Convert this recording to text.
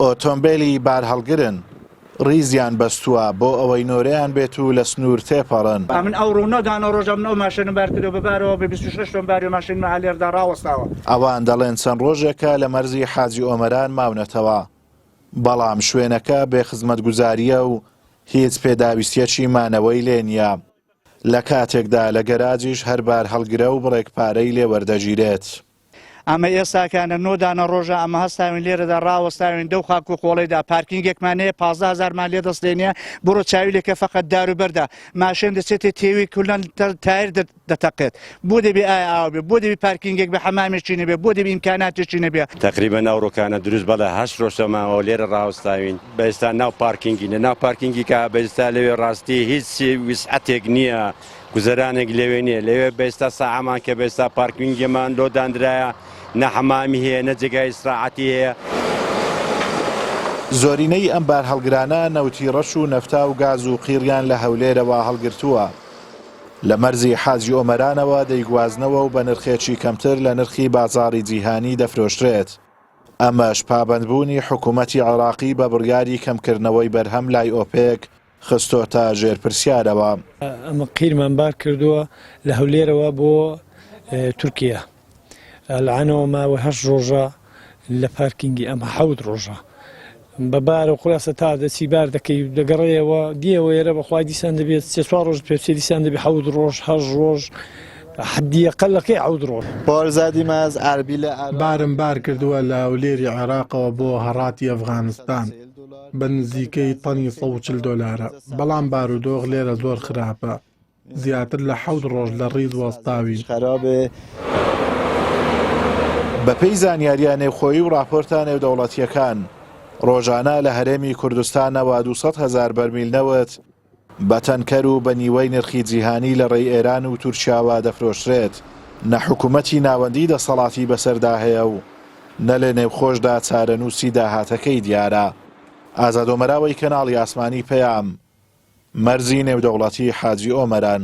ئۆتۆمبیلی بار هەڵگرن ڕیزیان بەستووە بۆ ئەوەی نۆرەیان بێت و لە سنوور تێپەڕن. من ئەو ڕوونەدانە ڕۆژەم نەو ماشێنم بارکردەوە بەبارەوە بە 26 باری ماشین مەعالێردا ڕاوەستاوە. ئەوان دەڵێن چەند ڕۆژێکە لە مەرزی حاجی ئۆمەران ماونەتەوە، بەڵام شوێنەکە بێخزمەتگوزاریە و هیچ پێداویستیەکی مانەوەی لێ نییە. لە کاتێکدا لە گەراجیش هەر بار هەڵگرە و بڕێک پارەی لێ وەردەگیرێت. ئەمە ئێستاکانە نۆدانە ڕۆژە ئەمە هەستاوین لێرەدا ڕاوەستاوین دەو خاک و خۆڵیدا پارکینگێکمانەیە 15,000 مان لێ دەستێنە بڕۆ چاوی لێکە فقط داروبەردا ماشێن دەچێتێ تێوی کولان تایر دەتەقێت بۆ دەبێ ئایا ئاو بێ بۆ دەبی پارکینگێک بە حەمامێکی نەبێ بۆ دەبی ئیمکاناتێکی نەبێ. تقریبا ئەو ڕۆکانە دروست بەڵێ 8 ڕۆژەماوە لێرە ڕاوەستاوین بەئێستا ناو پارکینگی نە ناو پارکینگی کا بەئێستا لەوێ ڕاستی هیچ وسعەتێک نییە گوزەرانێک لەوێ نییە لەوێ بەئێستا ساعەمان کە بەئێستا پارکینگێمان لۆدانرایە نە حەمامی هەیە نە جێگای ئیستراحەتی هەیە. زۆرینەی ئەم بار هەڵگرانە نەوتی ڕەش و نەفتا و گاز و قیڕیان لە هەولێرەوە هەڵگرتووە. لە مەرزی حاجی ئۆمەرانەوە دەیگوازنەوە و بە نرخێکی کەمتر لە نرخی بازاڕی جیهانی دەفرۆشرێت. ئەمەش پابەندبوونی حکوومەتی عێراقی بە بڕیاری کەمکردنەوەی بەرهەم لای ئۆپێک خستۆتە ژێرپرسیارەوە. ئەمە قیرمان بار کردووە لە هەولێرەوە بۆ تورکیا. لەعانەوە ماوە 8 ڕۆژە لە پارکینگی ئەمە 7 ڕۆژە بەبارە و قوراسە تا دەچی بار دەکەی دەگەڕێەوە دیەوە ئێرە بەخوای دیسان دەبێت 3 ڕۆژ پێ دیسان دەبێت 7 ڕۆژ 8 ڕۆژ حدیە قەلەکەی 7 ڕۆژ. پۆرزادی ماز عەربی لە بارم بار کردووە لە هەولێری عێراقەوە بۆ هەڕاتی ئەفغانستان بە نزیکەی تەنی $140 بەڵام بارودۆخ لێرە زۆر خراپە زیاتر لە 7 ڕۆژ لە ڕیز وەستاوین. بەپێی زانیاریە نێوخۆیی و راپۆرتە نێودەوڵەتیەکان ڕۆژانە لە هەرێمی کوردستانەوە 200,000 بەرمیل نەوت بە تەنکەر و بە نیوەی نرخی جیهانی لە ڕێی ئێران و تورکیاوە دەفرۆشرێت. نە حکوومەتی ناوەندی دەسەڵاتی بەسەردا هەیە و نە لە نێوخۆشدا چارەنووسی داهاتەکەی دیارە. ئازاد ئۆمەراوەی کەناڵی ئاسمانی پەیام مەرزی نێودەوڵەتی حاجی ئۆمەران.